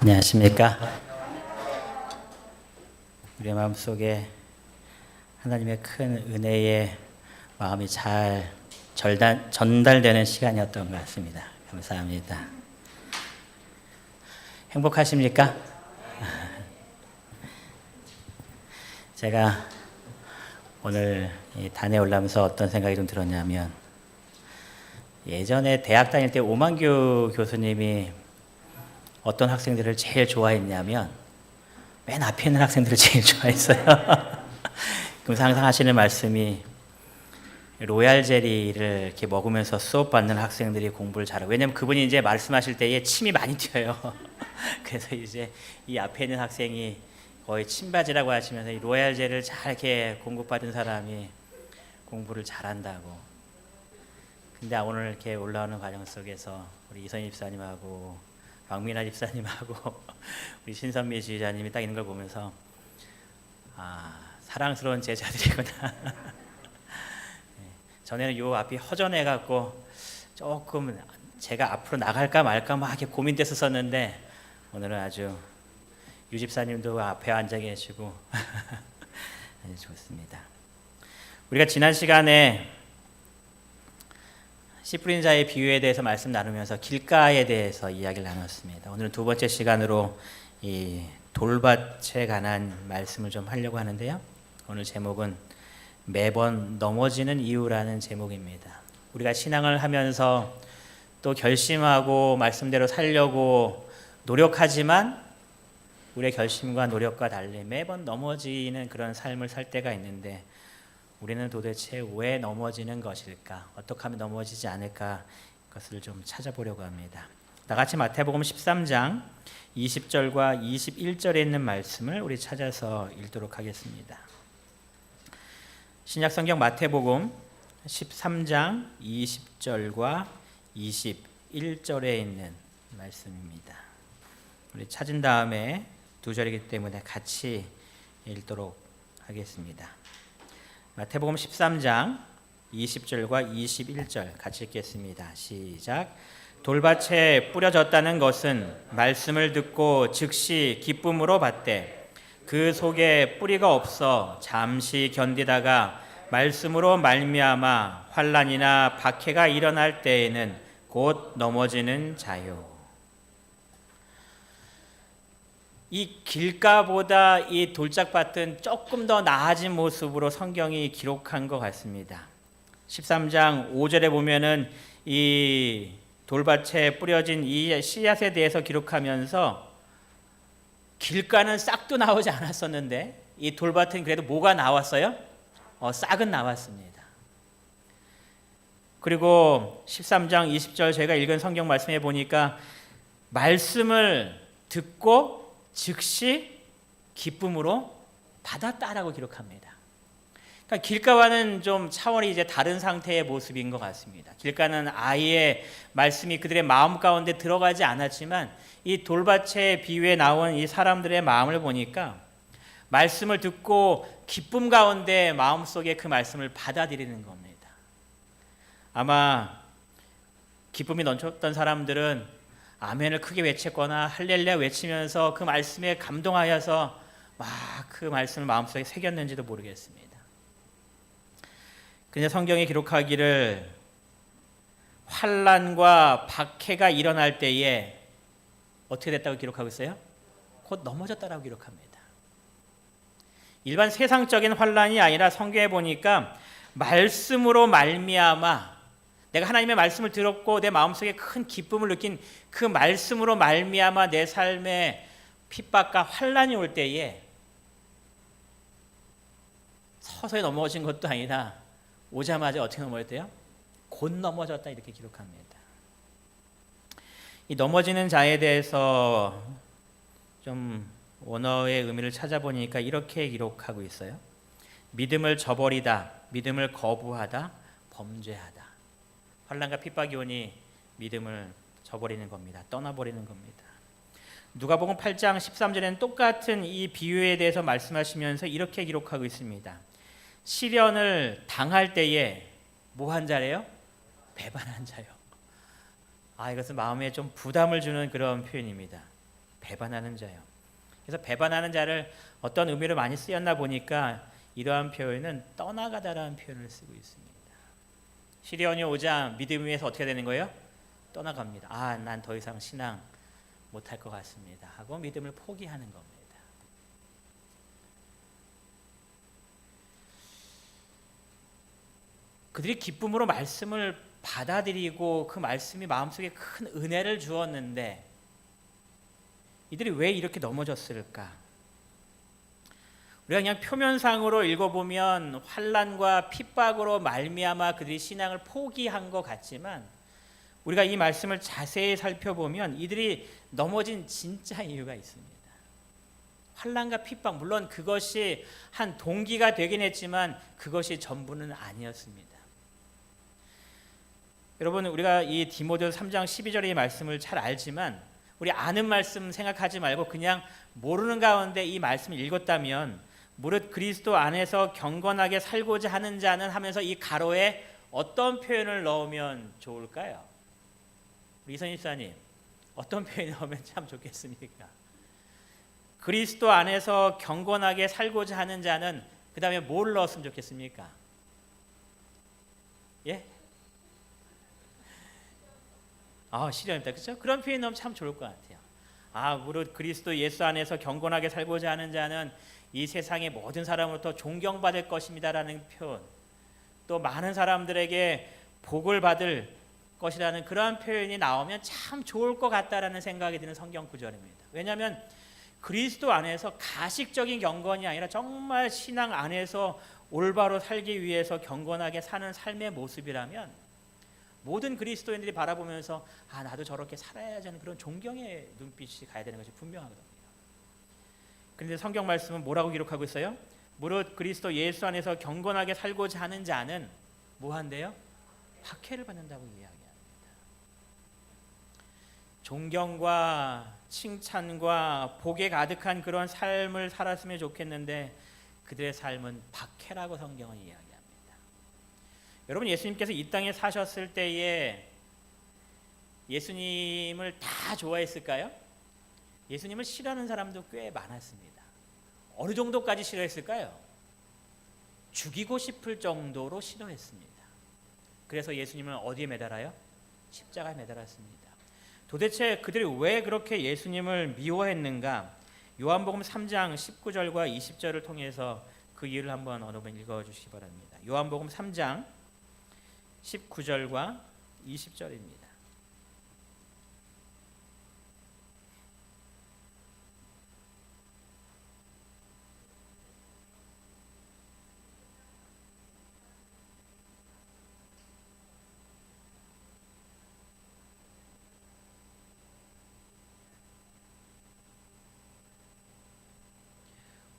안녕하십니까. 우리의 마음속에 하나님의 큰 은혜의 마음이 잘 전달되는 시간이었던 것 같습니다. 감사합니다. 행복하십니까? 제가 오늘 이 단에 올라오면서 어떤 생각이 좀 들었냐면, 예전에 대학 다닐 때 오만규 교수님이 어떤 학생들을 제일 좋아했냐면 맨 앞에 있는 학생들을 제일 좋아했어요. 그래서 항상 하시는 말씀이 로얄 젤리를 이렇게 먹으면서 수업 받는 학생들이 공부를 잘하고, 왜냐면 그분이 이제 말씀하실 때에 침이 많이 튀어요. 그래서 이제 이 앞에 있는 학생이 거의 침바지라고 하시면서 이 로얄 젤을 잘 이렇게 공급받은 사람이 공부를 잘한다고. 근데 오늘 이렇게 올라오는 과정 속에서 우리 이선희 집사님하고 박민아 집사님하고 우리 신선미 지휘자님이 딱 있는 걸 보면서, 사랑스러운 제자들이구나. 전에는 요 앞이 허전해갖고 조금 제가 앞으로 나갈까 말까 막 이렇게 고민됐었는데, 오늘은 아주 유 집사님도 앞에 앉아 계시고 아주 좋습니다. 우리가 지난 시간에 씨 뿌린 자의 비유에 대해서 말씀 나누면서 길가에 대해서 이야기를 나눴습니다. 오늘은 두 번째 시간으로 이 돌밭에 관한 말씀을 좀 하려고 하는데요. 오늘 제목은 매번 넘어지는 이유라는 제목입니다. 우리가 신앙을 하면서 또 결심하고 말씀대로 살려고 노력하지만 우리의 결심과 노력과 달리 매번 넘어지는 그런 삶을 살 때가 있는데, 우리는 도대체 왜 넘어지는 것일까? 어떻게 하면 넘어지지 않을까? 그것을 좀 찾아보려고 합니다. 다 같이 마태복음 13장 20절과 21절에 있는 말씀을 우리 찾아서 읽도록 하겠습니다. 신약성경 마태복음 13장 20절과 21절에 있는 말씀입니다. 우리 찾은 다음에 두 절이기 때문에 같이 읽도록 하겠습니다. 마태복음 13장 20절과 21절 같이 읽겠습니다. 시작. 돌밭에 뿌려졌다는 것은 말씀을 듣고 즉시 기쁨으로 받되, 그 속에 뿌리가 없어 잠시 견디다가 말씀으로 말미암아 환난이나 박해가 일어날 때에는 곧 넘어지는 자요. 이 길가보다 이 돌짝밭은 조금 더 나아진 모습으로 성경이 기록한 것 같습니다. 13장 5절에 보면은 이 돌밭에 뿌려진 이 씨앗에 대해서 기록하면서 길가는 싹도 나오지 않았었는데 이 돌밭은 그래도 뭐가 나왔어요? 싹은 나왔습니다. 그리고 13장 20절 제가 읽은 성경 말씀에 보니까 말씀을 듣고 즉시 기쁨으로 받았다라고 기록합니다. 그러니까 길가와는 좀 차원이 이제 다른 상태의 모습인 것 같습니다. 길가는 아예 말씀이 그들의 마음 가운데 들어가지 않았지만, 이 돌밭의 비유에 나온 이 사람들의 마음을 보니까 말씀을 듣고 기쁨 가운데 마음속에 그 말씀을 받아들이는 겁니다. 아마 기쁨이 넘쳤던 사람들은 아멘을 크게 외쳤거나 할렐루야 외치면서 그 말씀에 감동하여서 막 그 말씀을 마음속에 새겼는지도 모르겠습니다. 그런데 성경이 기록하기를 환난과 박해가 일어날 때에 어떻게 됐다고 기록하고 있어요? 곧 넘어졌다라고 기록합니다. 일반 세상적인 환난이 아니라 성경에 보니까 말씀으로 말미암아, 내가 하나님의 말씀을 들었고 내 마음속에 큰 기쁨을 느낀 그 말씀으로 말미암아 내 삶에 핍박과 환난이 올 때에 서서히 넘어진 것도 아니라 오자마자 어떻게 넘어졌대요? 곧 넘어졌다, 이렇게 기록합니다. 이 넘어지는 자에 대해서 좀 원어의 의미를 찾아보니까 이렇게 기록하고 있어요. 믿음을 저버리다, 믿음을 거부하다, 범죄하다. 환난과 핍박이 오니 믿음을 저버리는 겁니다. 떠나버리는 겁니다. 누가복음 8장 13절에는 똑같은 이 비유에 대해서 말씀하시면서 이렇게 기록하고 있습니다. 시련을 당할 때에 뭐 한 자래요? 배반한 자요. 이것은 마음에 좀 부담을 주는 그런 표현입니다. 배반하는 자요. 그래서 배반하는 자를 어떤 의미로 많이 쓰였나 보니까 이러한 표현은 떠나가다라는 표현을 쓰고 있습니다. 시련이 오자 믿음 위에서 어떻게 되는 거예요? 떠나갑니다. 난 더 이상 신앙 못할 것 같습니다 하고 믿음을 포기하는 겁니다. 그들이 기쁨으로 말씀을 받아들이고 그 말씀이 마음속에 큰 은혜를 주었는데 이들이 왜 이렇게 넘어졌을까? 우리가 그냥 표면상으로 읽어보면 환난과 핍박으로 말미암아 그들이 신앙을 포기한 것 같지만 우리가 이 말씀을 자세히 살펴보면 이들이 넘어진 진짜 이유가 있습니다. 환난과 핍박, 물론 그것이 한 동기가 되긴 했지만 그것이 전부는 아니었습니다. 여러분, 우리가 이 디모데후서 3장 12절의 말씀을 잘 알지만 우리 아는 말씀 생각하지 말고 그냥 모르는 가운데 이 말씀을 읽었다면 무릇 그리스도 안에서 경건하게 살고자 하는 자는 하면서 이 가로에 어떤 표현을 넣으면 좋을까요? 우리 이선희 집사님, 어떤 표현 넣으면 참 좋겠습니까? 그리스도 안에서 경건하게 살고자 하는 자는 그 다음에 뭘 넣었으면 좋겠습니까? 예? 시련입니다. 그렇죠? 그런 표현 넣으면 참 좋을 것 같아요. 무릇 그리스도 예수 안에서 경건하게 살고자 하는 자는 이 세상의 모든 사람으로부터 존경받을 것입니다라는 표현, 또 많은 사람들에게 복을 받을 것이라는 그러한 표현이 나오면 참 좋을 것 같다라는 생각이 드는 성경 구절입니다. 왜냐하면 그리스도 안에서 가식적인 경건이 아니라 정말 신앙 안에서 올바로 살기 위해서 경건하게 사는 삶의 모습이라면 모든 그리스도인들이 바라보면서 나도 저렇게 살아야지 하는 그런 존경의 눈빛이 가야 되는 것이 분명하거든요. 그런데 성경 말씀은 뭐라고 기록하고 있어요? 무릇 그리스도 예수 안에서 경건하게 살고자 하는 자는 뭐한대요? 박해를 받는다고 이야기합니다. 존경과 칭찬과 복에 가득한 그런 삶을 살았으면 좋겠는데 그들의 삶은 박해라고 성경은 이야기합니다. 여러분, 예수님께서 이 땅에 사셨을 때에 예수님을 다 좋아했을까요? 예수님을 싫어하는 사람도 꽤 많았습니다. 어느 정도까지 싫어했을까요? 죽이고 싶을 정도로 싫어했습니다. 그래서 예수님을 어디에 매달아요? 십자가에 매달았습니다. 도대체 그들이 왜 그렇게 예수님을 미워했는가? 요한복음 3장 19절과 20절을 통해서 그 이유를 한번 어느 분 읽어주시기 바랍니다. 요한복음 3장 19절과 20절입니다.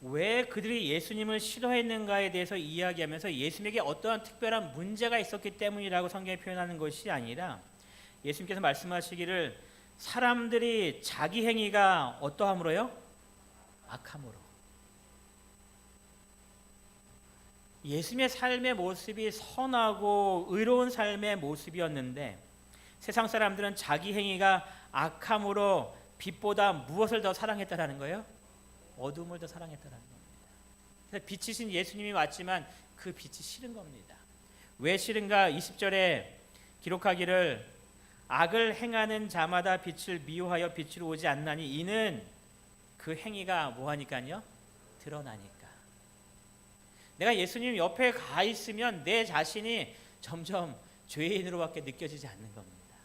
왜 그들이 예수님을 싫어했는가에 대해서 이야기하면서 예수님에게 어떠한 특별한 문제가 있었기 때문이라고 성경에 표현하는 것이 아니라 예수님께서 말씀하시기를 사람들이 자기 행위가 어떠함으로요? 악함으로. 예수님의 삶의 모습이 선하고 의로운 삶의 모습이었는데 세상 사람들은 자기 행위가 악함으로 빛보다 무엇을 더 사랑했다라는 거예요? 어둠을 더 사랑했다는 겁니다. 그래서 빛이신 예수님이 왔지만 그 빛이 싫은 겁니다. 왜 싫은가? 20절에 기록하기를 악을 행하는 자마다 빛을 미워하여 빛으로 오지 않나니 이는 그 행위가 뭐하니까요? 드러나니까. 내가 예수님 옆에 가 있으면 내 자신이 점점 죄인으로밖에 느껴지지 않는 겁니다.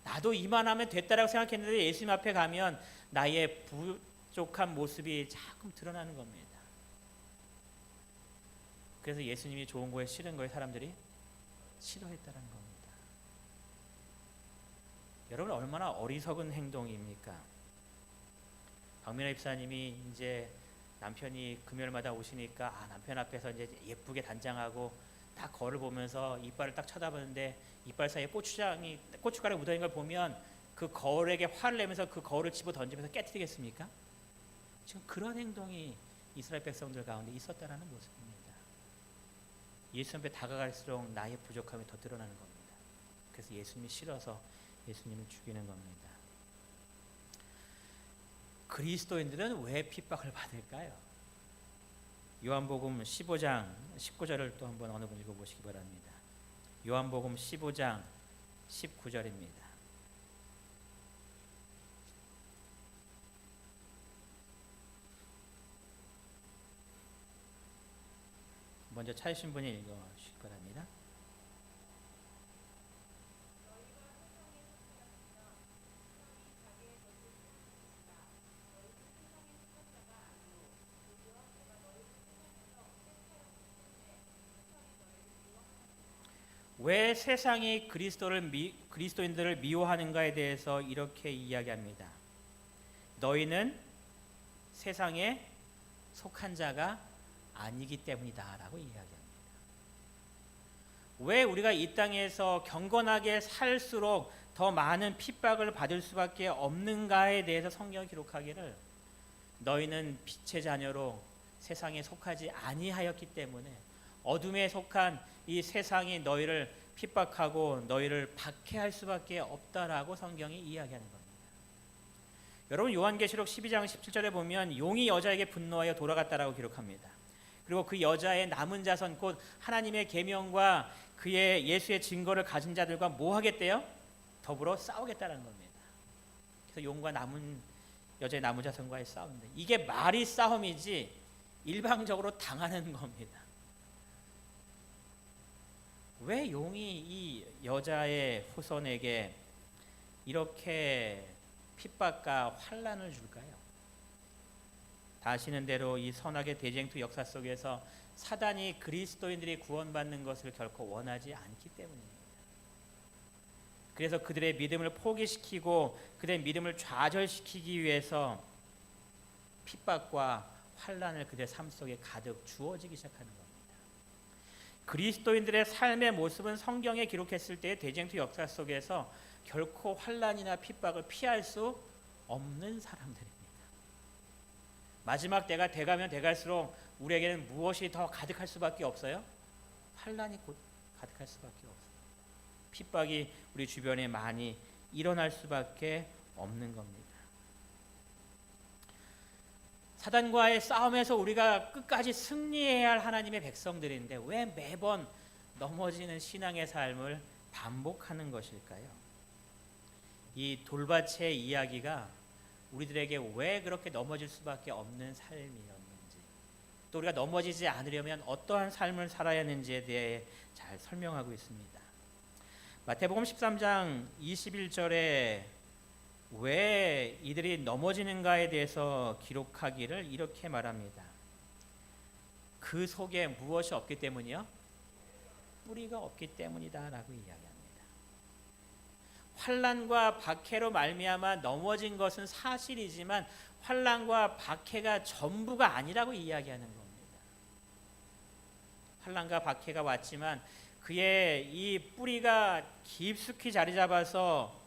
나도 이만하면 됐다라고 생각했는데 예수님 앞에 가면 나의 부족한 모습이 자꾸 드러나는 겁니다. 그래서 예수님이 좋은 거에 싫은 거에 사람들이 싫어했다는 겁니다. 여러분, 얼마나 어리석은 행동입니까? 박민호 집사님이 이제 남편이 금요일마다 오시니까 남편 앞에서 이제 예쁘게 단장하고 딱 거울을 보면서 이빨을 딱 쳐다보는데 이빨 사이에 고춧가루 묻어있는 걸 보면 그 거울에게 화를 내면서 그 거울을 집어 던지면서 깨트리겠습니까? 지금 그런 행동이 이스라엘 백성들 가운데 있었다는 모습입니다. 예수 앞에 다가갈수록 나의 부족함이 더 드러나는 겁니다. 그래서 예수님이 싫어서 예수님을 죽이는 겁니다. 그리스도인들은 왜 핍박을 받을까요? 요한복음 15장 19절을 또 한번 어느 분 읽어보시기 바랍니다. 요한복음 15장 19절입니다. 먼저 찾으신 분이 읽어주시기 바랍니다. 왜 세상이 그리스도인들을 미워하는가에 대해서 이렇게 이야기합니다. 너희는 세상에 속한 자가 아니기 때문이다라고 이야기합니다. 왜 우리가 이 땅에서 경건하게 살수록 더 많은 핍박을 받을 수밖에 없는가에 대해서 성경이 기록하기를 너희는 빛의 자녀로 세상에 속하지 아니하였기 때문에 어둠에 속한 이 세상이 너희를 핍박하고 너희를 박해할 수밖에 없다라고 성경이 이야기하는 겁니다. 여러분 요한계시록 12장 17절에 보면 용이 여자에게 분노하여 돌아갔다라고 기록합니다. 그리고 그 여자의 남은 자손 곧 하나님의 계명과 그의 예수의 증거를 가진 자들과 뭐 하겠대요? 더불어 싸우겠다는 겁니다. 그래서 용과 여자의 남은 자손과의 싸움인데 이게 말이 싸움이지 일방적으로 당하는 겁니다. 왜 용이 이 여자의 후손에게 이렇게 핍박과 환난을 줄까요? 다 아시는 대로 이 선악의 대쟁투 역사 속에서 사단이 그리스도인들이 구원받는 것을 결코 원하지 않기 때문입니다. 그래서 그들의 믿음을 포기시키고 그들의 믿음을 좌절시키기 위해서 핍박과 환난을 그들의 삶 속에 가득 주어지기 시작하는 겁니다. 그리스도인들의 삶의 모습은 성경에 기록했을 때의 대쟁투 역사 속에서 결코 환난이나 핍박을 피할 수 없는 사람들입니다. 마지막 때가 돼가면 돼갈수록 우리에게는 무엇이 더 가득할 수밖에 없어요? 환난이 곧 가득할 수밖에 없어요. 핍박이 우리 주변에 많이 일어날 수밖에 없는 겁니다. 사단과의 싸움에서 우리가 끝까지 승리해야 할 하나님의 백성들인데 왜 매번 넘어지는 신앙의 삶을 반복하는 것일까요? 이 돌밭의 이야기가 우리들에게 왜 그렇게 넘어질 수밖에 없는 삶이었는지, 또 우리가 넘어지지 않으려면 어떠한 삶을 살아야 하는지에 대해 잘 설명하고 있습니다. 마태복음 13장 21절에 왜 이들이 넘어지는가에 대해서 기록하기를 이렇게 말합니다. 그 속에 무엇이 없기 때문이요? 뿌리가 없기 때문이다라고 이야기합니다. 환난과 박해로 말미암아 넘어진 것은 사실이지만 환난과 박해가 전부가 아니라고 이야기하는 겁니다. 환난과 박해가 왔지만 그의 이 뿌리가 깊숙이 자리 잡아서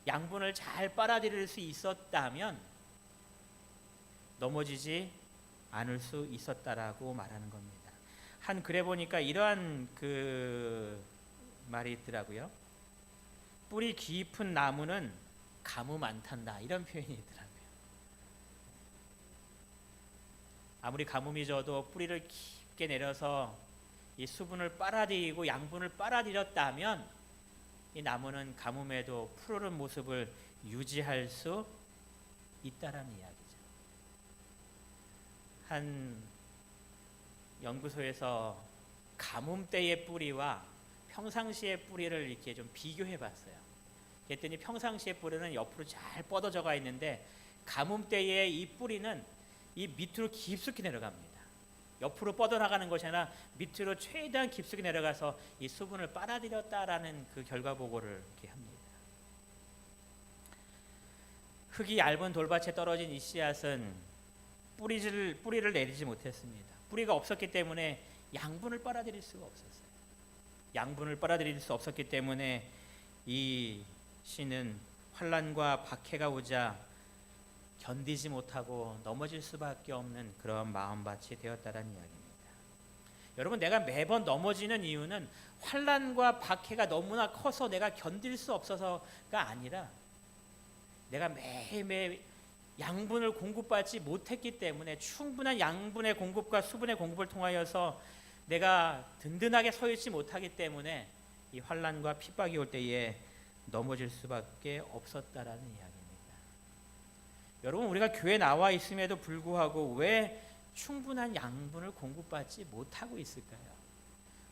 양분을 잘 빨아들일 수 있었다면 넘어지지 않을 수 있었다라고 말하는 겁니다. 한 글에 보니까 이러한 말이 있더라고요. 뿌리 깊은 나무는 가뭄 안 탄다, 이런 표현이 있더라고요. 아무리 가뭄이 져도 뿌리를 깊게 내려서 이 수분을 빨아들이고 양분을 빨아들였다면 이 나무는 가뭄에도 푸르른 모습을 유지할 수 있다라는 이야기죠. 한 연구소에서 가뭄 때의 뿌리와 평상시의 뿌리를 이렇게 좀 비교해 봤어요. 그랬더니 평상시의 뿌리는 옆으로 잘 뻗어져가 있는데 가뭄 때의 이 뿌리는 이 밑으로 깊숙이 내려갑니다. 옆으로 뻗어나가는 것이 아니라 밑으로 최대한 깊숙이 내려가서 이 수분을 빨아들였다라는 그 결과 보고를 이렇게 합니다. 흙이 얇은 돌밭에 떨어진 이 씨앗은 뿌리를 내리지 못했습니다. 뿌리가 없었기 때문에 양분을 빨아들일 수가 없었어요. 양분을 빨아들일 수 없었기 때문에 이 씨는 환난과 박해가 오자 견디지 못하고 넘어질 수밖에 없는 그런 마음밭이 되었다는 이야기입니다. 여러분, 내가 매번 넘어지는 이유는 환난과 박해가 너무나 커서 내가 견딜 수 없어서가 아니라 내가 매일매일 양분을 공급받지 못했기 때문에 충분한 양분의 공급과 수분의 공급을 통하여서 내가 든든하게 서 있지 못하기 때문에 이 환난과 핍박이 올 때에 넘어질 수밖에 없었다라는 이야기입니다. 여러분, 우리가 교회에 나와 있음에도 불구하고 왜 충분한 양분을 공급받지 못하고 있을까요?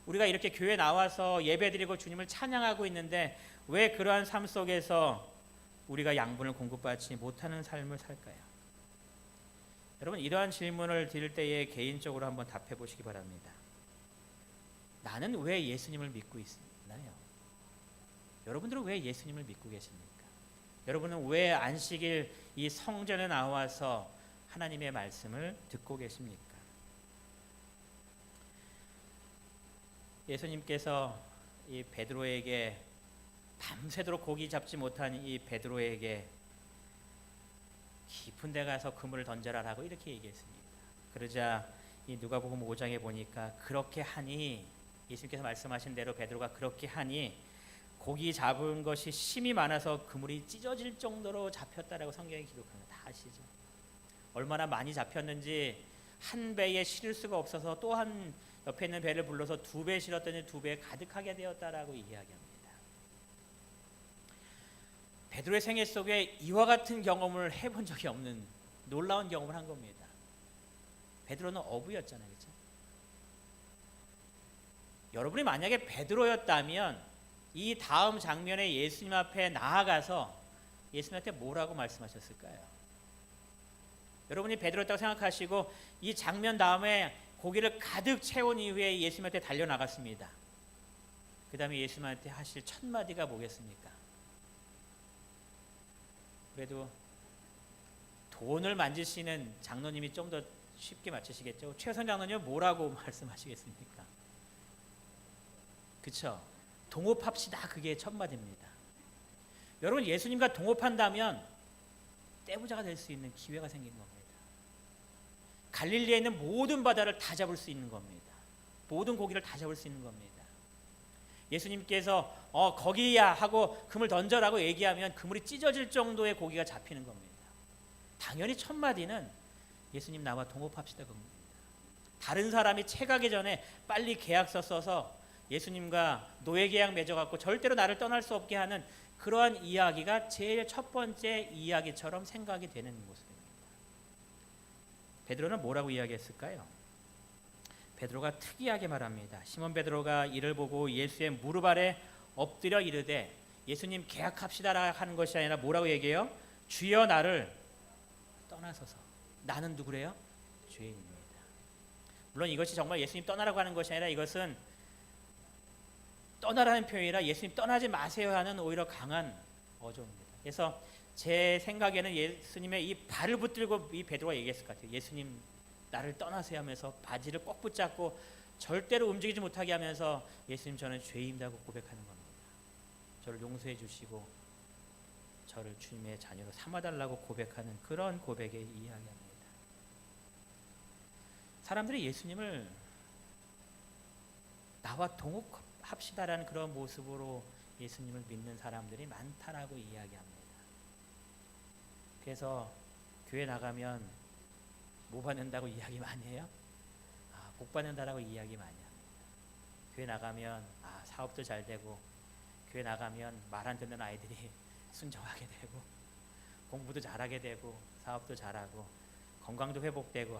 우리가 이렇게 교회에 나와서 예배드리고 주님을 찬양하고 있는데 왜 그러한 삶 속에서 우리가 양분을 공급받지 못하는 삶을 살까요? 여러분, 이러한 질문을 드릴 때에 개인적으로 한번 답해 보시기 바랍니다. 나는 왜 예수님을 믿고 있나요? 여러분들은 왜 예수님을 믿고 계십니까? 여러분은 왜 안식일 이 성전에 나와서 하나님의 말씀을 듣고 계십니까? 예수님께서 이 베드로에게 밤새도록 고기 잡지 못한 이 베드로에게 깊은 데 가서 그물을 던져라라고 이렇게 얘기했습니다. 그러자 이 누가복음 5장에 보니까 그렇게 하니, 예수님께서 말씀하신 대로 베드로가 그렇게 하니 고기 잡은 것이 심이 많아서 그물이 찢어질 정도로 잡혔다라고 성경에 기록합니다. 다 아시죠? 얼마나 많이 잡혔는지 한 배에 실을 수가 없어서 또 한 옆에 있는 배를 불러서 2배 실었더니 2배에 가득하게 되었다라고 이야기합니다. 베드로의 생애 속에 이와 같은 경험을 해본 적이 없는 놀라운 경험을 한 겁니다. 베드로는 어부였잖아요, 그렇죠? 여러분이 만약에 베드로였다면 이 다음 장면에 예수님 앞에 나아가서 예수님한테 뭐라고 말씀하셨을까요? 여러분이 베드로였다고 생각하시고 이 장면 다음에 고기를 가득 채운 이후에 예수님한테 달려나갔습니다. 그 다음에 예수님한테 하실 첫 마디가 뭐겠습니까? 그래도 돈을 만지시는 장로님이 좀 더 쉽게 맞추시겠죠. 최선 장로님은 뭐라고 말씀하시겠습니까? 그쵸? 동업합시다. 그게 첫 마디입니다. 여러분, 예수님과 동업한다면 떼부자가 될 수 있는 기회가 생긴 겁니다. 갈릴리에 있는 모든 바다를 다 잡을 수 있는 겁니다. 모든 고기를 다 잡을 수 있는 겁니다. 예수님께서 거기야 하고 그물 던져라고 얘기하면 그물이 찢어질 정도의 고기가 잡히는 겁니다. 당연히 첫 마디는 예수님 나와 동업합시다 그겁니다. 다른 사람이 채 가기 전에 빨리 계약서 써서 예수님과 노예 계약 맺어갖고 절대로 나를 떠날 수 없게 하는 그러한 이야기가 제일 첫 번째 이야기처럼 생각이 되는 모습입니다. 베드로는 뭐라고 이야기했을까요? 베드로가 특이하게 말합니다. 시몬 베드로가 이를 보고 예수의 무릎 아래 엎드려 이르되, 예수님 계약합시다라 하는 것이 아니라 뭐라고 얘기해요? 주여 나를 떠나소서. 나는 누구래요? 죄인입니다. 물론 이것이 정말 예수님 떠나라고 하는 것이 아니라 이것은 떠나라는 표현이라 예수님 떠나지 마세요 하는 오히려 강한 어조입니다. 그래서 제 생각에는 예수님의 이 발을 붙들고 이 베드로가 얘기했을 것 같아요. 예수님 나를 떠나세요 하면서 바지를 꼭 붙잡고 절대로 움직이지 못하게 하면서 예수님 저는 죄인이라고 고백하는 겁니다. 저를 용서해 주시고 저를 주님의 자녀로 삼아달라고 고백하는 그런 고백의 이야기입니다. 사람들이 예수님을 나와 동업합시다라는 그런 모습으로 예수님을 믿는 사람들이 많다라고 이야기합니다. 그래서 교회 나가면 뭐 받는다고 이야기 많이 해요? 복 받는다라고 이야기 많이 합니다. 교회 나가면 사업도 잘 되고, 교회 나가면 말 안 듣는 아이들이 순종하게 되고, 공부도 잘하게 되고, 사업도 잘하고, 건강도 회복되고,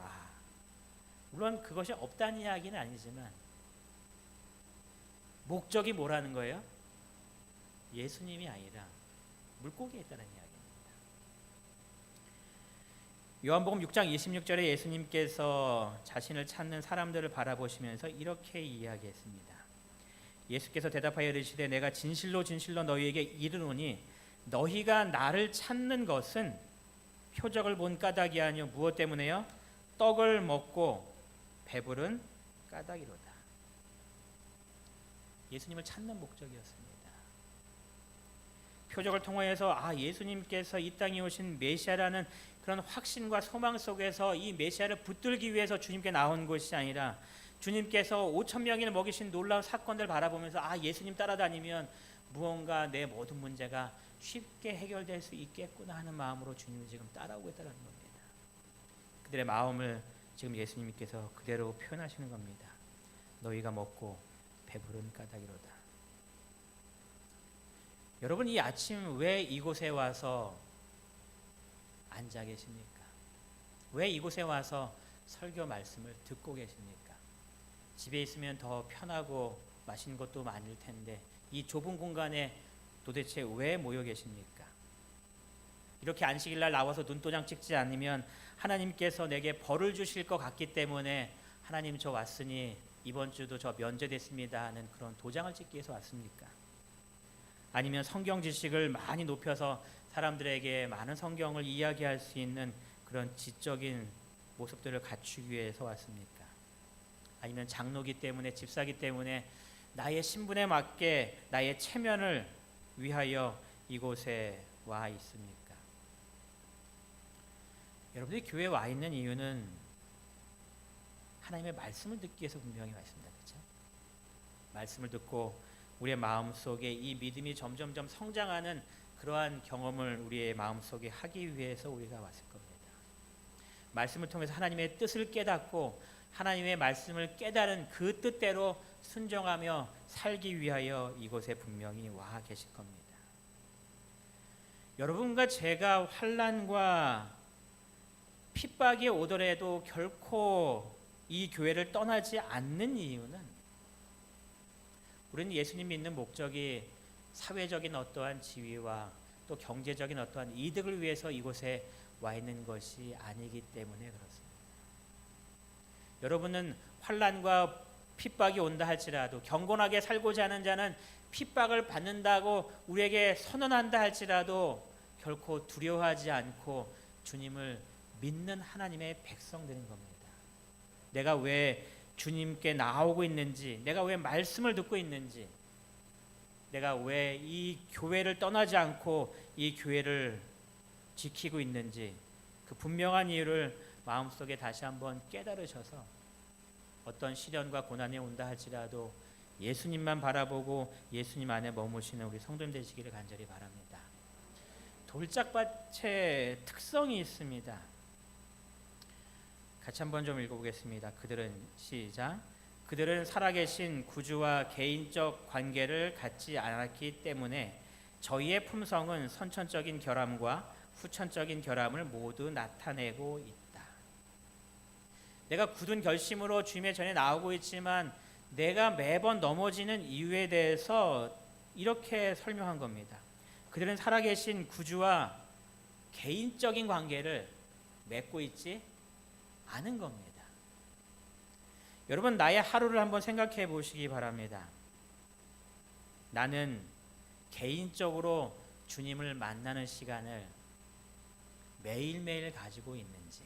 물론 그것이 없다는 이야기는 아니지만 목적이 뭐라는 거예요? 예수님이 아니라 물고기에 있다는 이야기입니다. 요한복음 6장 26절에 예수님께서 자신을 찾는 사람들을 바라보시면서 이렇게 이야기했습니다. 예수께서 대답하여 이르시되 내가 진실로 진실로 너희에게 이르노니 너희가 나를 찾는 것은 표적을 본 까닭이 아니요 무엇 때문에요? 떡을 먹고 배부른 까닭이로다. 예수님을 찾는 목적이었습니다. 표적을 통하여서 예수님께서 이 땅에 오신 메시아라는 그런 확신과 소망 속에서 이 메시아를 붙들기 위해서 주님께 나온 것이 아니라, 주님께서 5,000명을 먹이신 놀라운 사건들 바라보면서 예수님 따라다니면 무언가 내 모든 문제가 쉽게 해결될 수 있겠구나 하는 마음으로 주님을 지금 따라오고 있다는 겁니다. 그들의 마음을 지금 예수님께서 그대로 표현하시는 겁니다. 너희가 먹고 배부른 까닭이로다. 여러분, 이 아침 왜 이곳에 와서 앉아 계십니까? 왜 이곳에 와서 설교 말씀을 듣고 계십니까? 집에 있으면 더 편하고 맛있는 것도 많을 텐데 이 좁은 공간에 도대체 왜 모여 계십니까? 이렇게 안식일 날 나와서 눈도장 찍지 않으면 하나님께서 내게 벌을 주실 것 같기 때문에 하나님 저 왔으니 이번 주도 저 면제됐습니다 하는 그런 도장을 찍기 위해서 왔습니까? 아니면 성경 지식을 많이 높여서 사람들에게 많은 성경을 이야기할 수 있는 그런 지적인 모습들을 갖추기 위해서 왔습니까? 아니면 장로기 때문에, 집사기 때문에 나의 신분에 맞게 나의 체면을 위하여 이곳에 와 있습니까? 여러분들이 교회에 와 있는 이유는 하나님의 말씀을 듣기 위해서 분명히 와 있습니다. 그렇죠? 말씀을 듣고 우리의 마음속에 이 믿음이 점점점 성장하는 그러한 경험을 우리의 마음속에 하기 위해서 우리가 왔을 겁니다. 말씀을 통해서 하나님의 뜻을 깨닫고 하나님의 말씀을 깨달은 그 뜻대로 순종하며 살기 위하여 이곳에 분명히 와 계실 겁니다. 여러분과 제가 환난과 핍박이 오더라도 결코 이 교회를 떠나지 않는 이유는 우리는 예수님 믿는 목적이 사회적인 어떠한 지위와 또 경제적인 어떠한 이득을 위해서 이곳에 와 있는 것이 아니기 때문에 그렇습니다. 여러분은 환난과 핍박이 온다 할지라도 경건하게 살고자 하는 자는 핍박을 받는다고 우리에게 선언한다 할지라도 결코 두려워하지 않고 주님을 믿는 하나님의 백성들인 겁니다. 내가 왜 주님께 나오고 있는지, 내가 왜 말씀을 듣고 있는지, 내가 왜 이 교회를 떠나지 않고 이 교회를 지키고 있는지 그 분명한 이유를 마음속에 다시 한번 깨달으셔서 어떤 시련과 고난이 온다 할지라도 예수님만 바라보고 예수님 안에 머무시는 우리 성도님 되시기를 간절히 바랍니다. 돌짝밭의 특성이 있습니다. 같이 한번 좀 읽어보겠습니다. 그들은 시작. 그들은 살아계신 구주와 개인적 관계를 갖지 않았기 때문에 저희의 품성은 선천적인 결함과 후천적인 결함을 모두 나타내고 있다. 내가 굳은 결심으로 주님의 전에 나오고 있지만 내가 매번 넘어지는 이유에 대해서 이렇게 설명한 겁니다. 그들은 살아계신 구주와 개인적인 관계를 맺고 있지 않은 겁니다. 여러분, 나의 하루를 한번 생각해 보시기 바랍니다. 나는 개인적으로 주님을 만나는 시간을 매일매일 가지고 있는지,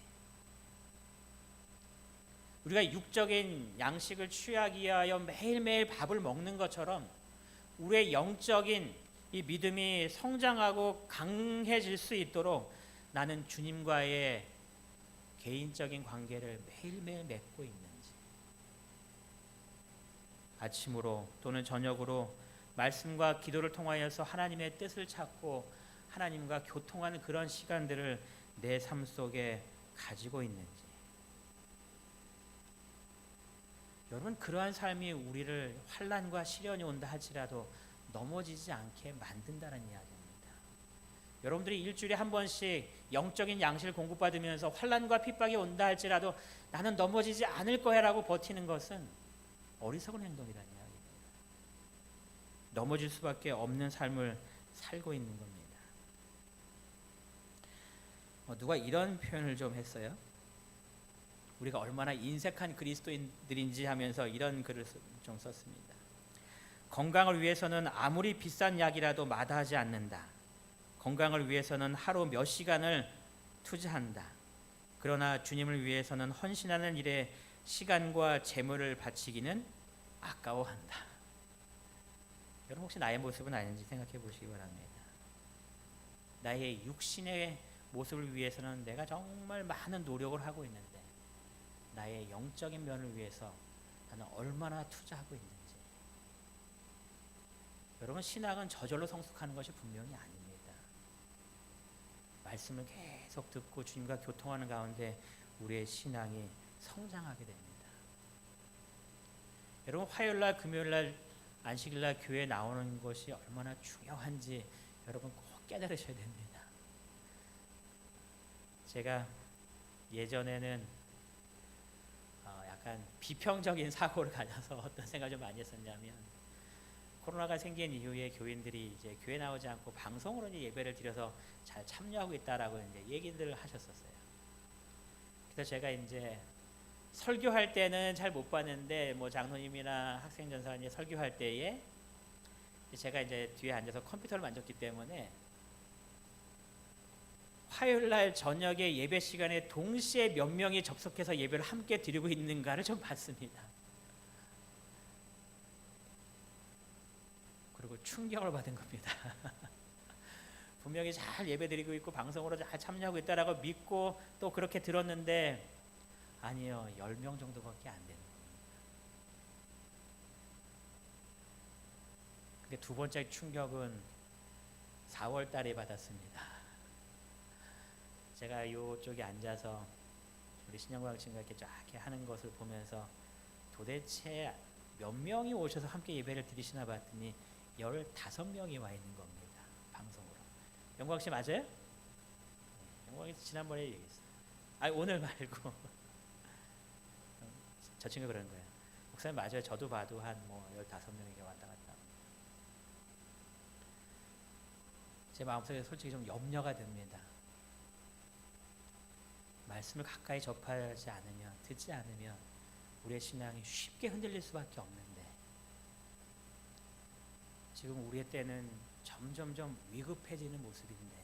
우리가 육적인 양식을 취하기 위하여 매일매일 밥을 먹는 것처럼 우리의 영적인 이 믿음이 성장하고 강해질 수 있도록 나는 주님과의 개인적인 관계를 매일매일 맺고 있는지, 아침으로 또는 저녁으로 말씀과 기도를 통하여서 하나님의 뜻을 찾고 하나님과 교통하는 그런 시간들을 내 삶 속에 가지고 있는지, 여러분, 그러한 삶이 우리를 환난과 시련이 온다 할지라도 넘어지지 않게 만든다는 이야기입니다. 여러분들이 일주일에 한 번씩 영적인 양식을 공급받으면서 환난과 핍박이 온다 할지라도 나는 넘어지지 않을 거야라고 버티는 것은 어리석은 행동이라는 이야기입니다. 넘어질 수밖에 없는 삶을 살고 있는 겁니다. 누가 이런 표현을 좀 했어요. 우리가 얼마나 인색한 그리스도인들인지 하면서 이런 글을 좀 썼습니다. 건강을 위해서는 아무리 비싼 약이라도 마다하지 않는다. 건강을 위해서는 하루 몇 시간을 투자한다. 그러나 주님을 위해서는 헌신하는 일에 시간과 재물을 바치기는 아까워한다. 여러분, 혹시 나의 모습은 아닌지 생각해 보시기 바랍니다. 나의 육신의 모습을 위해서는 내가 정말 많은 노력을 하고 있는데 나의 영적인 면을 위해서 나는 얼마나 투자하고 있는지. 여러분, 신앙은 저절로 성숙하는 것이 분명히 아닙니다. 말씀을 계속 듣고 주님과 교통하는 가운데 우리의 신앙이 성장하게 됩니다. 여러분, 화요일날 금요일날 안식일날 교회에 나오는 것이 얼마나 중요한지 여러분 꼭 깨달으셔야 됩니다. 제가 예전에는 약간 비평적인 사고를 가져서 어떤 생각을 좀 많이 했었냐면, 코로나가 생긴 이후에 교인들이 이제 교회 나오지 않고 방송으로 이제 예배를 드려서 잘 참여하고 있다라고 이제 얘기들을 하셨었어요. 그래서 제가 이제 설교할 때는 잘 못 봤는데, 뭐 장로님이나 학생전사 이제 설교할 때에 제가 이제 뒤에 앉아서 컴퓨터를 만졌기 때문에 화요일 날 저녁에 예배 시간에 동시에 몇 명이 접속해서 예배를 함께 드리고 있는가를 좀 봤습니다. 그리고 충격을 받은 겁니다. 분명히 잘 예배드리고 있고 방송으로 잘 참여하고 있다라고 믿고 또 그렇게 들었는데, 아니요, 10명 정도밖에 안 되는 겁니다. 근데 두 번째 충격은 4월 달에 받았습니다. 제가 이쪽에 앉아서 우리 신영광 친구가 이렇게 쫙 하는 것을 보면서 도대체 몇 명이 오셔서 함께 예배를 드리시나 봤더니 15명이 와 있는 겁니다. 방송으로. 영광 씨 맞아요? 영광이 지난번에 얘기했어요. 오늘 말고 저 친구 그러는 거예요. 목사님 맞아요. 저도 봐도 한 15명이 왔다 갔다. 제 마음속에 솔직히 좀 염려가 됩니다. 말씀을 가까이 접하지 않으면, 듣지 않으면 우리의 신앙이 쉽게 흔들릴 수밖에 없는데, 지금 우리의 때는 점점점 위급해지는 모습인데,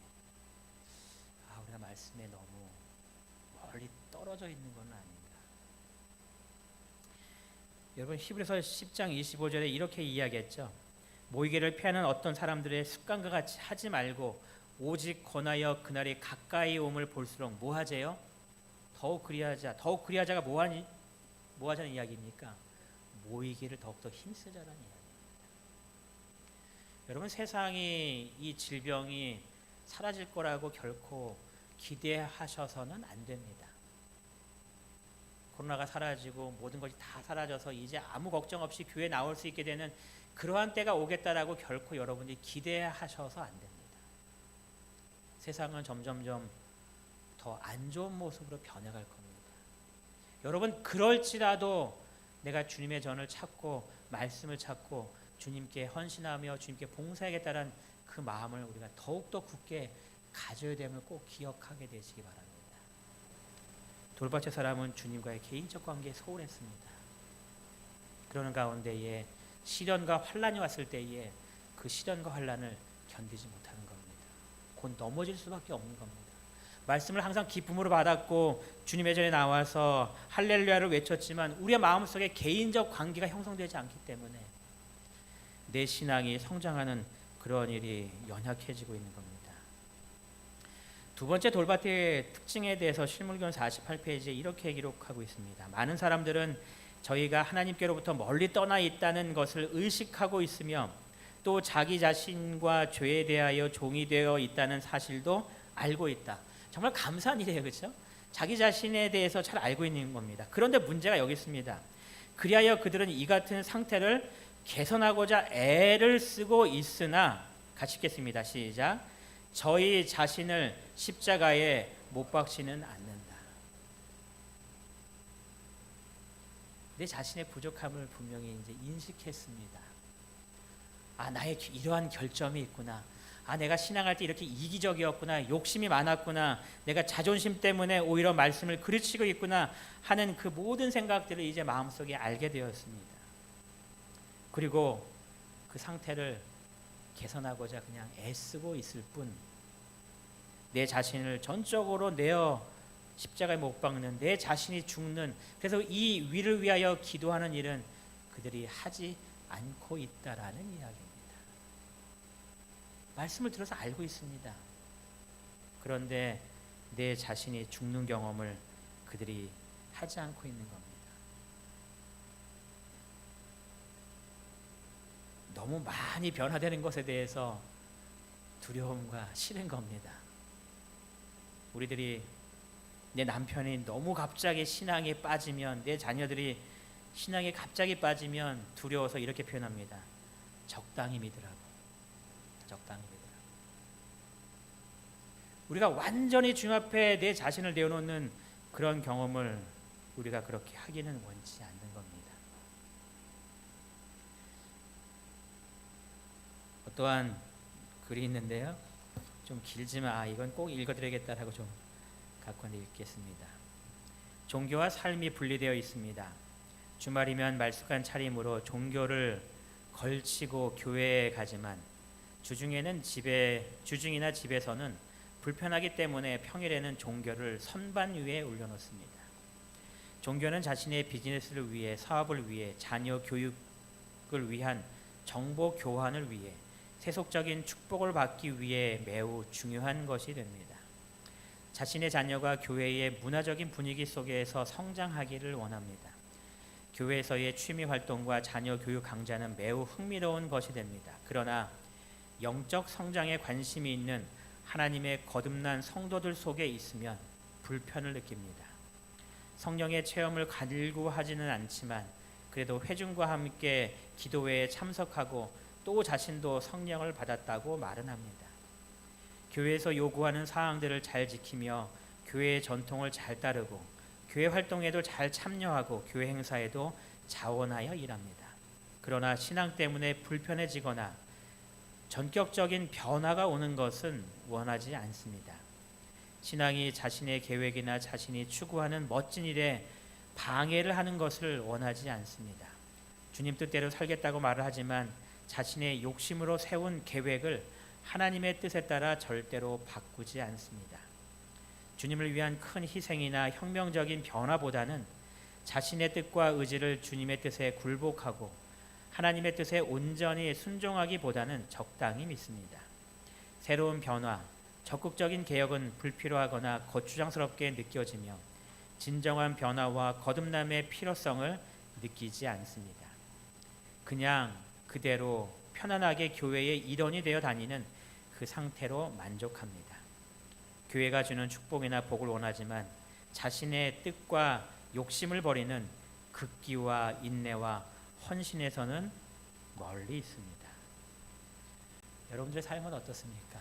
우리가 말씀에 너무 멀리 떨어져 있는 건 아닌가. 여러분, 히브리서 10장 25절에 이렇게 이야기했죠. 모이기를 피하는 어떤 사람들의 습관과 같이 하지 말고 오직 권하여 그날이 가까이 옴을 볼수록 뭐 하재요? 더욱 그리하자. 더욱 그리하자가 뭐 하자는 이야기입니까? 모이기를 더욱더 힘쓰자라는 이야기입니다. 여러분, 세상이 이 질병이 사라질 거라고 결코 기대하셔서는 안 됩니다. 코로나가 사라지고 모든 것이 다 사라져서 이제 아무 걱정 없이 교회에 나올 수 있게 되는 그러한 때가 오겠다라고 결코 여러분이 기대하셔서 안 됩니다. 세상은 점점점 더 안 좋은 모습으로 변해갈 겁니다. 여러분, 그럴지라도 내가 주님의 전을 찾고 말씀을 찾고 주님께 헌신하며 주님께 봉사하겠다는 그 마음을 우리가 더욱더 굳게 가져야 됨을 꼭 기억하게 되시기 바랍니다. 돌밭의 사람은 주님과의 개인적 관계에 소홀했습니다. 그러는 가운데에 시련과 환란이 왔을 때에 그 시련과 환란을 견디지 못하는 겁니다. 곧 넘어질 수밖에 없는 겁니다. 말씀을 항상 기쁨으로 받았고 주님의 전에 나와서 할렐루야를 외쳤지만 우리의 마음속에 개인적 관계가 형성되지 않기 때문에 내 신앙이 성장하는 그런 일이 연약해지고 있는 겁니다. 두 번째 돌밭의 특징에 대해서 실물견 48페이지에 이렇게 기록하고 있습니다. 많은 사람들은 저희가 하나님께로부터 멀리 떠나 있다는 것을 의식하고 있으며 또 자기 자신과 죄에 대하여 종이 되어 있다는 사실도 알고 있다. 정말 감사한 일이에요. 그렇죠? 자기 자신에 대해서 잘 알고 있는 겁니다. 그런데 문제가 여기 있습니다. 그리하여 그들은 이 같은 상태를 개선하고자 애를 쓰고 있으나, 같이 읽겠습니다. 시작. 저희 자신을 십자가에 못 박지는 않는다. 내 자신의 부족함을 분명히 이제 인식했습니다. 나의 이러한 결점이 있구나. 내가 신앙할 때 이렇게 이기적이었구나. 욕심이 많았구나. 내가 자존심 때문에 오히려 말씀을 그르치고 있구나 하는 그 모든 생각들을 이제 마음속에 알게 되었습니다. 그리고 그 상태를 개선하고자 그냥 애쓰고 있을 뿐, 내 자신을 전적으로 내어 십자가에 못 박는, 내 자신이 죽는, 그래서 이 위를 위하여 기도하는 일은 그들이 하지 않고 있다라는 이야기입니다. 말씀을 들어서 알고 있습니다. 그런데 내 자신이 죽는 경험을 그들이 하지 않고 있는 겁니다. 너무 많이 변화되는 것에 대해서 두려움과 싫은 겁니다. 우리들이 내 남편이 너무 갑자기 신앙에 빠지면, 내 자녀들이 신앙에 갑자기 빠지면 두려워서 이렇게 표현합니다. 적당히 믿으라고. 적당히 믿으라고. 우리가 완전히 주님 앞에 내 자신을 내어놓는 그런 경험을 우리가 그렇게 하기는 원치 않는 겁니다. 어떠한 글이 있는데요, 좀 길지만 이건 꼭 읽어드려야겠다라고 좀 갖고 왔는데 읽겠습니다. 종교와 삶이 분리되어 있습니다. 주말이면 말쑥한 차림으로 종교를 걸치고 교회에 가지만 주중이나 집에서는 불편하기 때문에 평일에는 종교를 선반 위에 올려놓습니다. 종교는 자신의 비즈니스를 위해, 사업을 위해, 자녀 교육을 위한 정보 교환을 위해, 세속적인 축복을 받기 위해 매우 중요한 것이 됩니다. 자신의 자녀가 교회의 문화적인 분위기 속에서 성장하기를 원합니다. 교회에서의 취미 활동과 자녀 교육 강좌는 매우 흥미로운 것이 됩니다. 그러나 영적 성장에 관심이 있는 하나님의 거듭난 성도들 속에 있으면 불편을 느낍니다. 성령의 체험을 갈구하지는 않지만 그래도 회중과 함께 기도회에 참석하고 또 자신도 성령을 받았다고 말은 합니다. 교회에서 요구하는 사항들을 잘 지키며 교회의 전통을 잘 따르고 교회 활동에도 잘 참여하고 교회 행사에도 자원하여 일합니다. 그러나 신앙 때문에 불편해지거나 전격적인 변화가 오는 것은 원하지 않습니다. 신앙이 자신의 계획이나 자신이 추구하는 멋진 일에 방해를 하는 것을 원하지 않습니다. 주님 뜻대로 살겠다고 말을 하지만 자신의 욕심으로 세운 계획을 하나님의 뜻에 따라 절대로 바꾸지 않습니다. 주님을 위한 큰 희생이나 혁명적인 변화보다는 자신의 뜻과 의지를 주님의 뜻에 굴복하고 하나님의 뜻에 온전히 순종하기보다는 적당히 믿습니다. 새로운 변화, 적극적인 개혁은 불필요하거나 거추장스럽게 느껴지며 진정한 변화와 거듭남의 필요성을 느끼지 않습니다. 그냥 그대로 편안하게 교회의 일원이 되어 다니는 그 상태로 만족합니다. 교회가 주는 축복이나 복을 원하지만 자신의 뜻과 욕심을 버리는 극기와 인내와 헌신에서는 멀리 있습니다. 여러분들의 삶은 어떻습니까?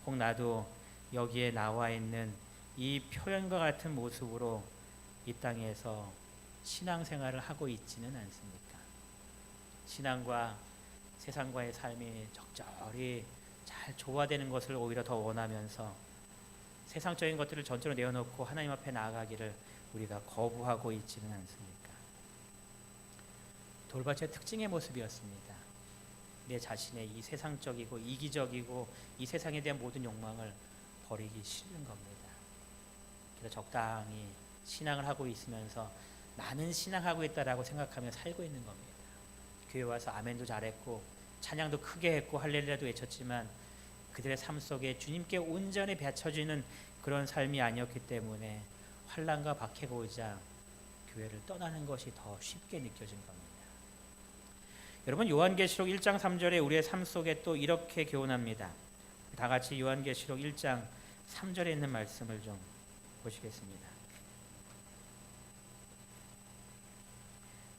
혹 나도 여기에 나와 있는 이 표현과 같은 모습으로 이 땅에서 신앙생활을 하고 있지는 않습니까? 신앙과 세상과의 삶이 적절히 잘 조화되는 것을 오히려 더 원하면서 세상적인 것들을 전적으로 내어놓고 하나님 앞에 나아가기를 우리가 거부하고 있지는 않습니까? 돌밭의 특징의 모습이었습니다. 내 자신의 이 세상적이고 이기적이고 이 세상에 대한 모든 욕망을 버리기 싫은 겁니다. 그래서 적당히 신앙을 하고 있으면서 나는 신앙하고 있다라고 생각하며 살고 있는 겁니다. 교회 와서 아멘도 잘했고 찬양도 크게 했고 할렐루야도 외쳤지만 그들의 삶 속에 주님께 온전히 바쳐지는 그런 삶이 아니었기 때문에 환난과 박해가 오자 교회를 떠나는 것이 더 쉽게 느껴진 겁니다. 여러분, 요한계시록 1장 3절에 우리의 삶 속에 또 이렇게 교훈합니다. 다 같이 요한계시록 1장 3절에 있는 말씀을 좀 보시겠습니다.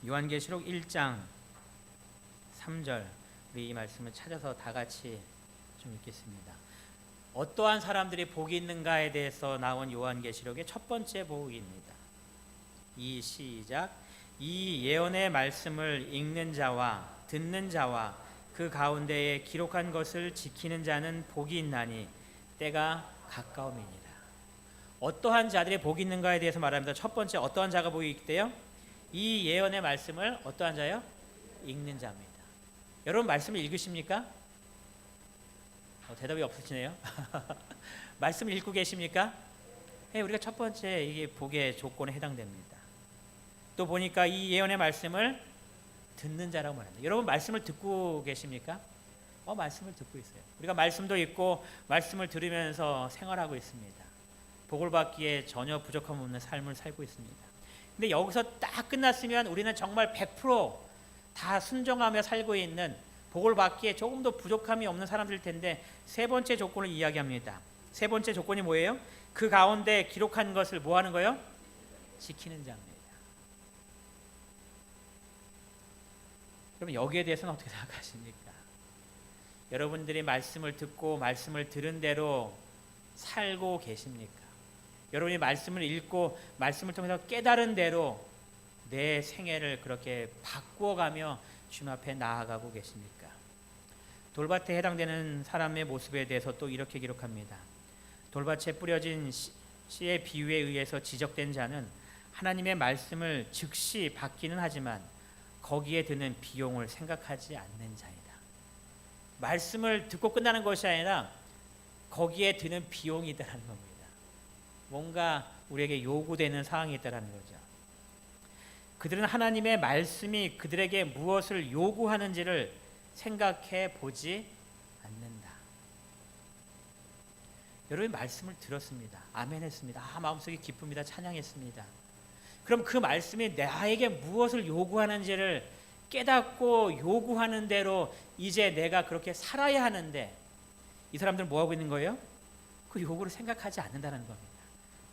요한계시록 1장 3절, 우리 이 말씀을 찾아서 다 같이 좀 읽겠습니다. 어떠한 사람들이 복이 있는가에 대해서 나온 요한계시록의 첫 번째 복입니다. 시작. 이 예언의 말씀을 읽는 자와 듣는 자와 그 가운데에 기록한 것을 지키는 자는 복이 있나니 때가 가까움이니라. 어떠한 자들의 복이 있는가에 대해서 말합니다. 첫 번째, 어떠한 자가 복이 있대요? 이 예언의 말씀을 어떠한 자요? 읽는 자입니다. 여러분, 말씀을 읽으십니까? 대답이 없으시네요. 말씀을 읽고 계십니까? 네, 우리가 첫 번째 이게 복의 조건에 해당됩니다. 또 보니까 이 예언의 말씀을 듣는 자라고 말합니다. 여러분, 말씀을 듣고 계십니까? 말씀을 듣고 있어요. 우리가 말씀도 읽고 말씀을 들으면서 생활하고 있습니다. 복을 받기에 전혀 부족함 없는 삶을 살고 있습니다. 근데 여기서 딱 끝났으면 우리는 정말 100%다 순종하며 살고 있는, 복을 받기에 조금도 부족함이 없는 사람들일 텐데 세 번째 조건을 이야기합니다. 세 번째 조건이 뭐예요? 그 가운데 기록한 것을 뭐 하는 거예요? 지키는 자입니다. 그럼 여기에 대해서는 어떻게 생각하십니까? 여러분들이 말씀을 듣고 말씀을 들은 대로 살고 계십니까? 여러분이 말씀을 읽고 말씀을 통해서 깨달은 대로 내 생애를 그렇게 바꾸어가며 주님 앞에 나아가고 계십니까? 돌밭에 해당되는 사람의 모습에 대해서 또 이렇게 기록합니다. 돌밭에 뿌려진 씨의 비유에 의해서 지적된 자는 하나님의 말씀을 즉시 받기는 하지만 거기에 드는 비용을 생각하지 않는 자이다. 말씀을 듣고 끝나는 것이 아니라 거기에 드는 비용이 있다는 겁니다. 뭔가 우리에게 요구되는 상황이 있다는 거죠. 그들은 하나님의 말씀이 그들에게 무엇을 요구하는지를 생각해 보지 않는다. 여러분이 말씀을 들었습니다. 아멘 했습니다. 마음속에 기쁩니다. 찬양했습니다. 그럼 그 말씀이 나에게 무엇을 요구하는지를 깨닫고 요구하는 대로 이제 내가 그렇게 살아야 하는데 이 사람들은 뭐 하고 있는 거예요? 그 요구를 생각하지 않는다는 겁니다.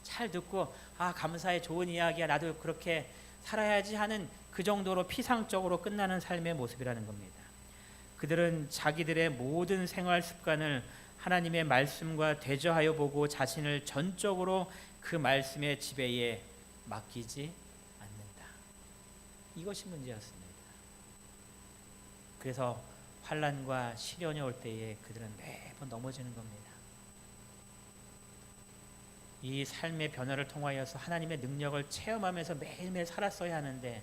잘 듣고 감사해, 좋은 이야기야, 나도 그렇게 살아야지 하는 그 정도로 피상적으로 끝나는 삶의 모습이라는 겁니다. 그들은 자기들의 모든 생활 습관을 하나님의 말씀과 대조하여 보고 자신을 전적으로 그 말씀의 지배에 맡기지 않는다. 이것이 문제였습니다. 그래서 환난과 시련이 올 때에 그들은 매번 넘어지는 겁니다. 이 삶의 변화를 통하여서 하나님의 능력을 체험하면서 매일매일 살았어야 하는데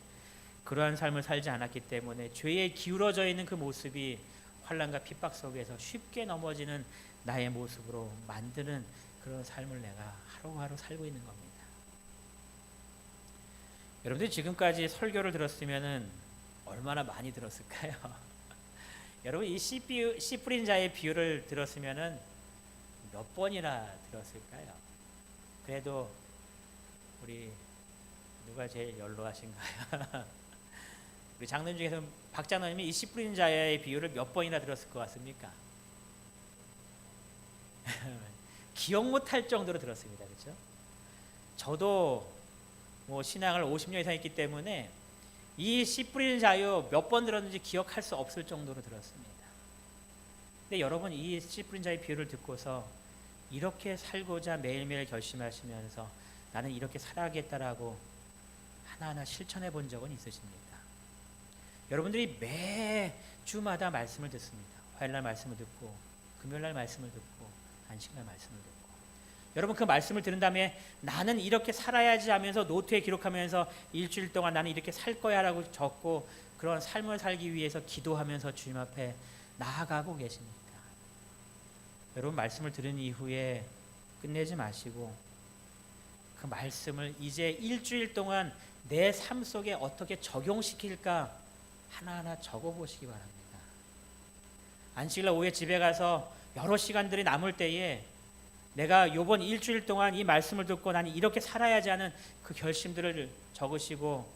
그러한 삶을 살지 않았기 때문에 죄에 기울어져 있는 그 모습이 환난과 핍박 속에서 쉽게 넘어지는 나의 모습으로 만드는 그런 삶을 내가 하루하루 살고 있는 겁니다. 여러분들이 지금까지 설교를 들었으면 얼마나 많이 들었을까요? 여러분 이 씨 뿌린 자의 비유를 들었으면 몇 번이나 들었을까요? 그래도 우리 누가 제일 연로하신가요? 우리 장로님 중에서 박 장로님이 이 씨 뿌린 자의 비유를 몇 번이나 들었을 것 같습니까? 기억 못할 정도로 들었습니다. 그렇죠? 저도 신앙을 50년 이상 했기 때문에 이 씨 뿌리는 자유 몇 번 들었는지 기억할 수 없을 정도로 들었습니다. 근데 여러분 이 씨 뿌린 자의 비유를 듣고서 이렇게 살고자 매일매일 결심하시면서 나는 이렇게 살아야겠다라고 하나하나 실천해 본 적은 있으십니까? 여러분들이 매주마다 말씀을 듣습니다. 화요일날 말씀을 듣고 금요일날 말씀을 듣고 안식날 말씀을 듣고 여러분 그 말씀을 들은 다음에 나는 이렇게 살아야지 하면서 노트에 기록하면서 일주일 동안 나는 이렇게 살 거야 라고 적고 그런 삶을 살기 위해서 기도하면서 주님 앞에 나아가고 계십니까? 여러분 말씀을 들은 이후에 끝내지 마시고 그 말씀을 이제 일주일 동안 내 삶 속에 어떻게 적용시킬까 하나하나 적어보시기 바랍니다. 안식일날 오후에 집에 가서 여러 시간들이 남을 때에 내가 이번 일주일 동안 이 말씀을 듣고 나는 이렇게 살아야지 하는 그 결심들을 적으시고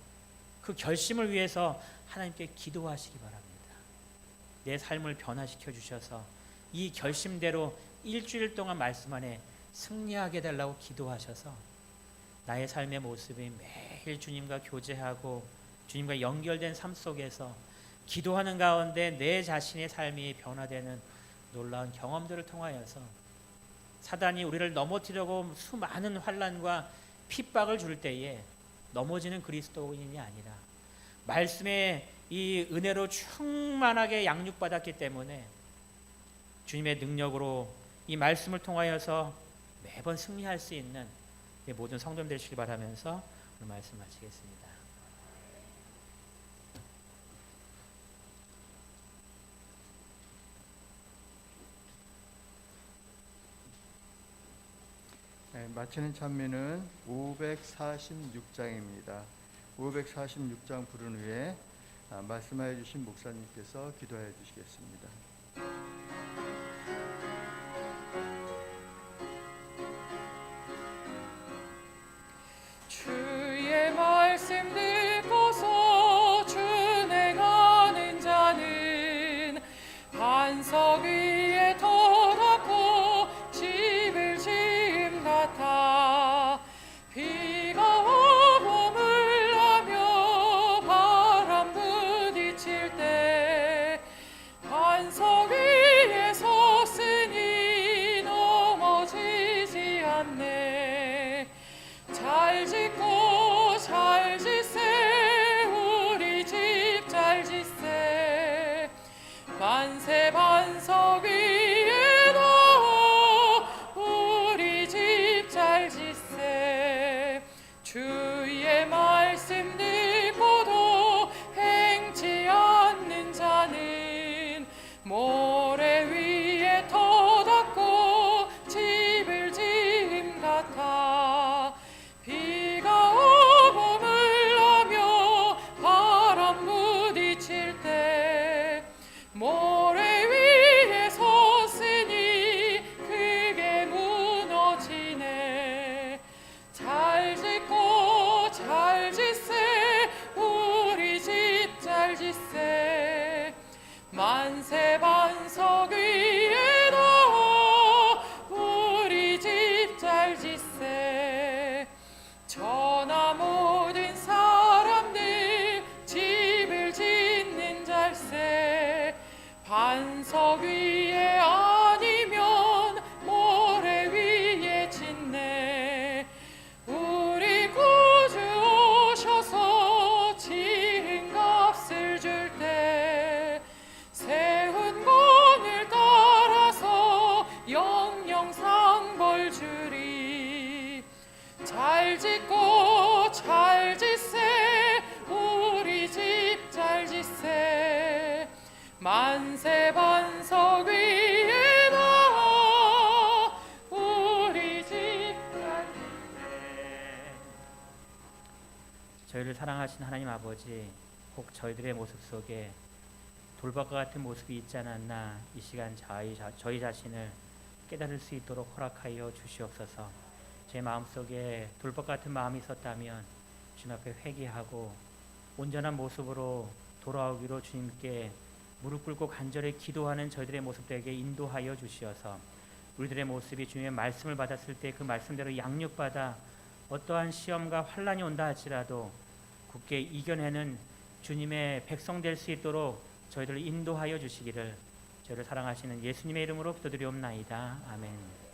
그 결심을 위해서 하나님께 기도하시기 바랍니다. 내 삶을 변화시켜 주셔서 이 결심대로 일주일 동안 말씀 안에 승리하게 달라고 기도하셔서 나의 삶의 모습이 매일 주님과 교제하고 주님과 연결된 삶 속에서 기도하는 가운데 내 자신의 삶이 변화되는 놀라운 경험들을 통하여서 사단이 우리를 넘어뜨리려고 수많은 환난과 핍박을 줄 때에 넘어지는 그리스도인이 아니라 말씀의 이 은혜로 충만하게 양육받았기 때문에 주님의 능력으로 이 말씀을 통하여서 매번 승리할 수 있는 모든 성도님 되시길 바라면서 오늘 말씀 마치겠습니다. 네, 마치는 찬미는 546장입니다. 546장 부른 후에 말씀하여 주신 목사님께서 기도해 주시겠습니다. 주의 말씀 듣고서 준행하는 자는 반석 위에 터놓고 집을 지은 같아 저나 모든 사람들 집을 짓는 잘세 반석 위에 아니면 모래 위에 짓네 우리 구주 오셔서 지은 값을 줄 때 세운 공을 따라서 영영 상벌 주리 잘 짓고 잘 짓세 우리 집 잘 짓세 만세 반석 위에다 우리 집 잘 짓세. 저희를 사랑하신 하나님 아버지, 혹 저희들의 모습 속에 돌박과 같은 모습이 있지 않았나 이 시간 저희 자신을 깨달을 수 있도록 허락하여 주시옵소서. 제 마음속에 돌박 같은 마음이 있었다면 주님 앞에 회개하고 온전한 모습으로 돌아오기로 주님께 무릎 꿇고 간절히 기도하는 저희들의 모습들에게 인도하여 주시어서 우리들의 모습이 주님의 말씀을 받았을 때 그 말씀대로 양육받아 어떠한 시험과 환난이 온다 할지라도 굳게 이겨내는 주님의 백성 될 수 있도록 저희들을 인도하여 주시기를 저희를 사랑하시는 예수님의 이름으로 기도드리옵나이다. 아멘.